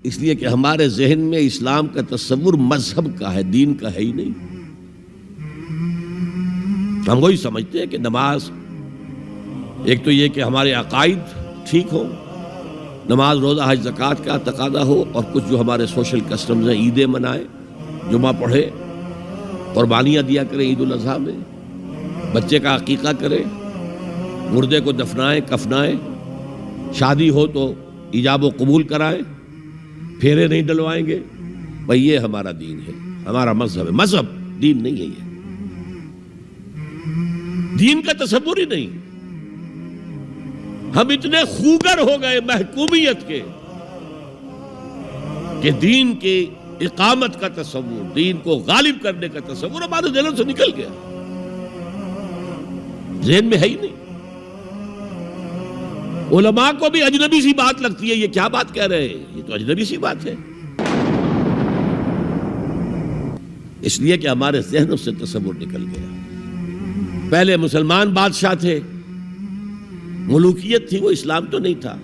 اس لیے کہ ہمارے ذہن میں اسلام کا تصور مذہب کا ہے، دین کا ہے ہی نہیں۔ ہم وہی سمجھتے ہیں کہ نماز، ایک تو یہ کہ ہمارے عقائد ٹھیک ہو، نماز روزہ حج زکوٰۃ کا تقاضا ہو، اور کچھ جو ہمارے سوشل کسٹمز ہیں، عیدیں منائیں، جمعہ پڑھے، قربانیاں دیا کریں عید الاضحیٰ میں، بچے کا عقیقہ کریں، مردے کو دفنائیں کفنائیں، شادی ہو تو ایجاب و قبول کرائیں، پھیرے نہیں ڈلوائیں گے۔ بھئی یہ ہمارا دین ہے، ہمارا مذہب ہے۔ مذہب دین نہیں ہے، یہ دین کا تصور ہی نہیں۔ ہم اتنے خوگر ہو گئے محکومیت کے کہ دین کی اقامت کا تصور، دین کو غالب کرنے کا تصور ہمارے ذہن سے نکل گیا، ذہن میں ہے ہی نہیں۔ علماء کو بھی اجنبی سی بات لگتی ہے، یہ کیا بات کہہ رہے ہیں، یہ تو اجنبی سی بات ہے، اس لیے کہ ہمارے ذہنوں سے تصور نکل گیا۔ پہلے مسلمان بادشاہ تھے، ملوکیت تھی، وہ اسلام تو نہیں تھا۔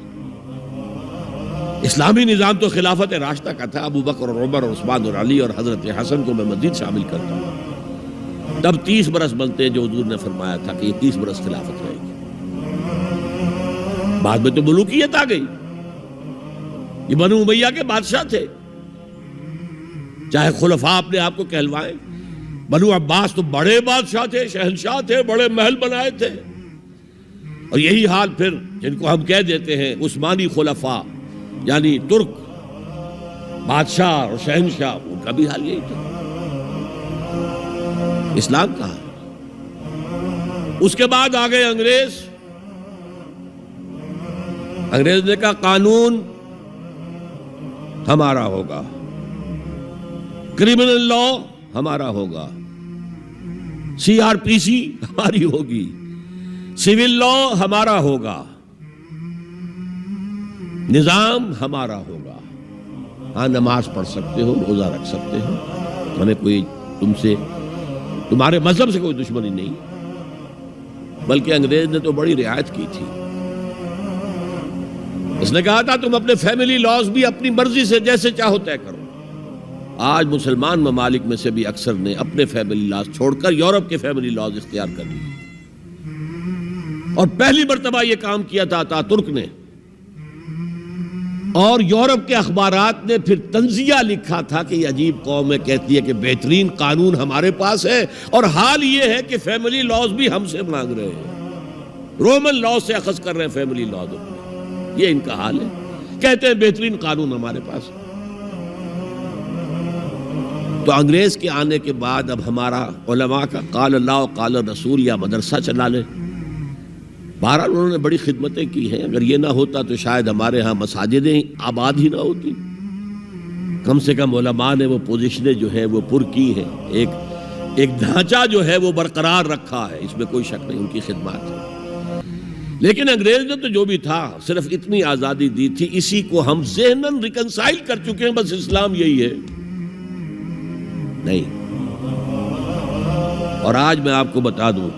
اسلامی نظام تو خلافت راشدہ کا تھا، ابو بکر اور عمر اور عثمان اور علی اور حضرت حسن کو میں مزید شامل کرتا ہوں۔ تب 30 برس بنتے ہیں جو حضور نے فرمایا تھا کہ یہ 30 برس خلافت رہے گی۔ بعد میں تو ملوکیت آ گئی، یہ بنو امیہ کے بادشاہ تھے، چاہے خلفاء اپنے آپ کو کہلوائیں۔ بنو عباس تو بڑے بادشاہ تھے، شہنشاہ تھے، بڑے محل بنائے تھے، اور یہی حال پھر جن کو ہم کہہ دیتے ہیں عثمانی خلفاء، یعنی ترک بادشاہ اور شہنشاہ، ان کا بھی حال یہی تھا۔ اسلام کہاں ہے؟ اس کے بعد آ گئے انگریز۔ انگریز نے کہا قانون ہمارا ہوگا، کرمنل لا ہمارا ہوگا، CRPC ہماری ہوگی، سول لا ہمارا ہوگا، نظام ہمارا ہوگا۔ ہاں نماز پڑھ سکتے ہو، روزہ رکھ سکتے ہو، ہمیں کوئی تمہارے مذہب سے کوئی دشمنی نہیں، بلکہ انگریز نے تو بڑی رعایت کی تھی۔ اس نے کہا تھا تم اپنے فیملی لاز بھی اپنی مرضی سے جیسے چاہو طے کرو۔ آج مسلمان ممالک میں سے بھی اکثر نے اپنے فیملی لاز چھوڑ کر یورپ کے فیملی لاز اختیار کر لیے، اور پہلی مرتبہ یہ کام کیا تھا ترک نے، اور یورپ کے اخبارات نے پھر تنزیہ لکھا تھا کہ یہ عجیب قوم ہے، کہتی ہے کہ بہترین قانون ہمارے پاس ہے، اور حال یہ ہے کہ فیملی لاز بھی ہم سے مانگ رہے ہیں، رومن لاز سے اخذ کر رہے ہیں فیملی لاز، یہ ان کا حال ہے، کہتے ہیں بہترین قانون ہمارے پاس۔ تو انگریز کے آنے کے بعد اب ہمارا علماء کا قال اللہ و قال رسول یا مدرسہ چلا لے۔ بہرحال انہوں نے بڑی خدمتیں کی ہیں، اگر یہ نہ ہوتا تو شاید ہمارے ہاں مساجدیں آباد ہی نہ ہوتی۔ کم سے کم علماء نے وہ پوزیشنیں جو ہیں وہ پر کی ہیں، ایک ڈھانچہ جو ہے وہ برقرار رکھا ہے، اس میں کوئی شک نہیں، ان کی خدمات ہے۔ لیکن انگریز نے تو جو بھی تھا صرف اتنی آزادی دی تھی، اسی کو ہم ذہناً ریکنسائل کر چکے ہیں، بس اسلام یہی ہے نہیں۔ اور آج میں آپ کو بتا دوں،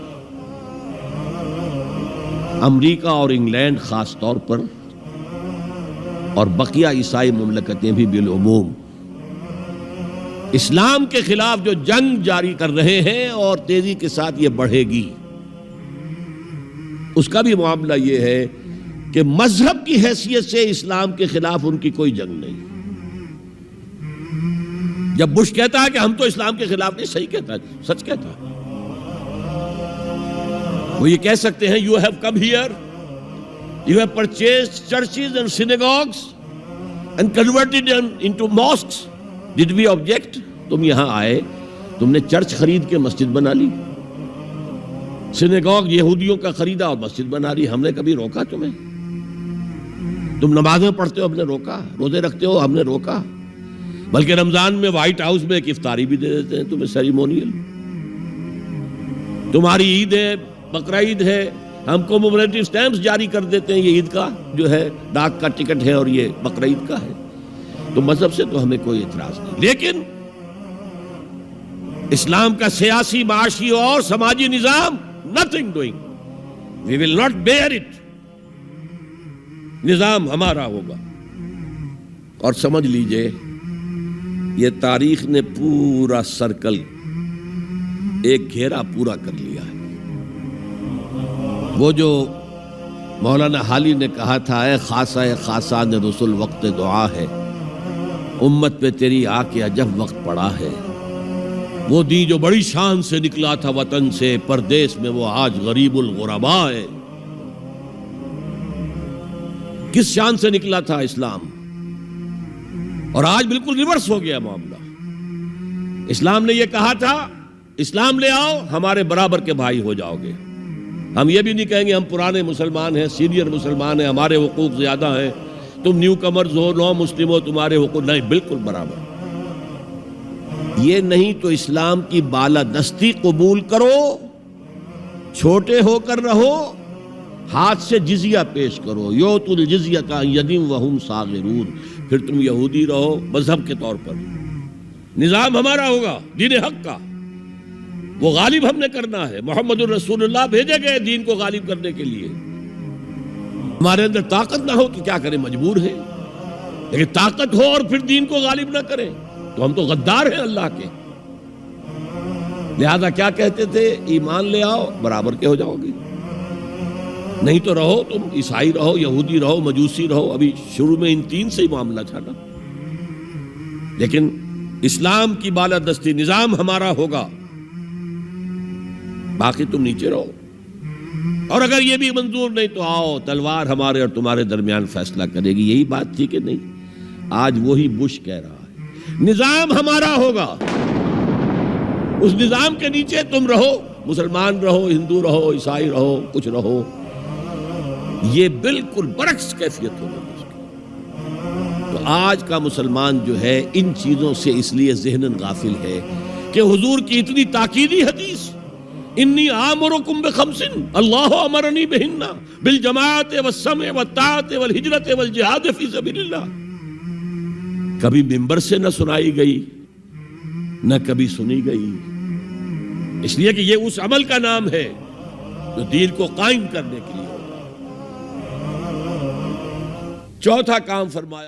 امریکہ اور انگلینڈ خاص طور پر، اور بقیہ عیسائی مملکتیں بھی بالعموم، اسلام کے خلاف جو جنگ جاری کر رہے ہیں، اور تیزی کے ساتھ یہ بڑھے گی، اس کا بھی معاملہ یہ ہے کہ مذہب کی حیثیت سے اسلام کے خلاف ان کی کوئی جنگ نہیں۔ جب بش کہتا ہے کہ ہم تو اسلام کے خلاف نہیں، صحیح کہتا ہے، سچ کہتا ہے، وہ یہ کہہ سکتے ہیں you have come here, you have purchased churches and synagogues and converted them into mosques. Did we object? تم یہاں آئے، تم نے چرچ خرید کے مسجد بنا لی، سینیگوگ یہودیوں کا خریدا اور مسجد بنا لی، ہم نے کبھی روکا تمہیں؟ تم نمازیں پڑھتے ہو، ہم نے روکا؟ روزے رکھتے ہو، ہم نے روکا؟ بلکہ رمضان میں وائٹ ہاؤس میں ایک افطاری بھی دے دیتے ہیں تمہیں، سیریمونیل۔ تمہاری عید ہے، بقرہ عید ہے، ہم کومیموریٹو سٹیمپس جاری کر دیتے ہیں، یہ عید کا جو ہے ڈاک کا ٹکٹ ہے اور یہ بقرہ عید کا ہے۔ تو مذہب سے تو ہمیں کوئی اعتراض نہیں، لیکن اسلام کا سیاسی، معاشی اور سماجی نظام nothing doing. We will not bear it. نظام ہمارا ہوگا، اور سمجھ لیجئے یہ تاریخ نے پورا سرکل ایک گھیرا پورا کر لیا ہے۔ وہ جو مولانا حالی نے کہا تھا، اے خاصہ خاصان رسول وقت دعا ہے، امت پہ تیری آ کے عجب وقت پڑا ہے۔ وہ دین جو بڑی شان سے نکلا تھا وطن سے، پردیس میں وہ آج غریب الغرباء ہے۔ کس شان سے نکلا تھا اسلام، اور آج بالکل ریورس ہو گیا معاملہ۔ اسلام نے یہ کہا تھا اسلام لے آؤ، ہمارے برابر کے بھائی ہو جاؤ گے۔ ہم یہ بھی نہیں کہیں گے ہم پرانے مسلمان ہیں، سینئر مسلمان ہیں، ہمارے حقوق زیادہ ہیں، تم نیو کمرز ہو، نو مسلم ہو، تمہارے حقوق نہیں، بالکل برابر۔ یہ نہیں تو اسلام کی بالادستی قبول کرو، چھوٹے ہو کر رہو، ہاتھ سے جزیہ پیش کرو، یؤتوا الجزیۃ عن ید وہم صاغرون، پھر تم یہودی رہو مذہب کے طور پر، نظام ہمارا ہوگا دین حق کا، وہ غالب ہم نے کرنا ہے۔ محمد الرسول اللہ بھیجے گئے دین کو غالب کرنے کے لیے۔ ہمارے اندر طاقت نہ ہو تو کیا کریں، مجبور ہیں، لیکن طاقت ہو اور پھر دین کو غالب نہ کریں تو ہم تو غدار ہیں اللہ کے۔ لہذا کیا کہتے تھے، ایمان لے آؤ برابر کے ہو جاؤ گے، نہیں تو رہو تم عیسائی رہو، یہودی رہو، مجوسی رہو۔ ابھی شروع میں ان تین سے ہی معاملہ تھا نا، لیکن اسلام کی بالادستی نظام ہمارا ہوگا، باقی تم نیچے رہو۔ اور اگر یہ بھی منظور نہیں تو آؤ، تلوار ہمارے اور تمہارے درمیان فیصلہ کرے گی۔ یہی بات تھی کہ نہیں؟ آج وہی بش کہہ رہا ہے نظام ہمارا ہوگا، اس نظام کے نیچے تم رہو، مسلمان رہو، ہندو رہو، عیسائی رہو، کچھ رہو۔ یہ بالکل برعکس کیفیت ہوگی اس کی۔ تو آج کا مسلمان جو ہے ان چیزوں سے اس لیے ذہناً غافل ہے کہ حضور کی اتنی تاکیدی حدیث، انی آمرکم بخمس اللہ امرنی بہن بالجماعت والسمع والطاعت والہجرت والجہاد فی سبیل اللہ، کبھی ممبر سے نہ سنائی گئی، نہ کبھی سنی گئی، اس لیے کہ یہ اس عمل کا نام ہے جو دین کو قائم کرنے کے لیے ہوگا۔ چوتھا کام فرمایا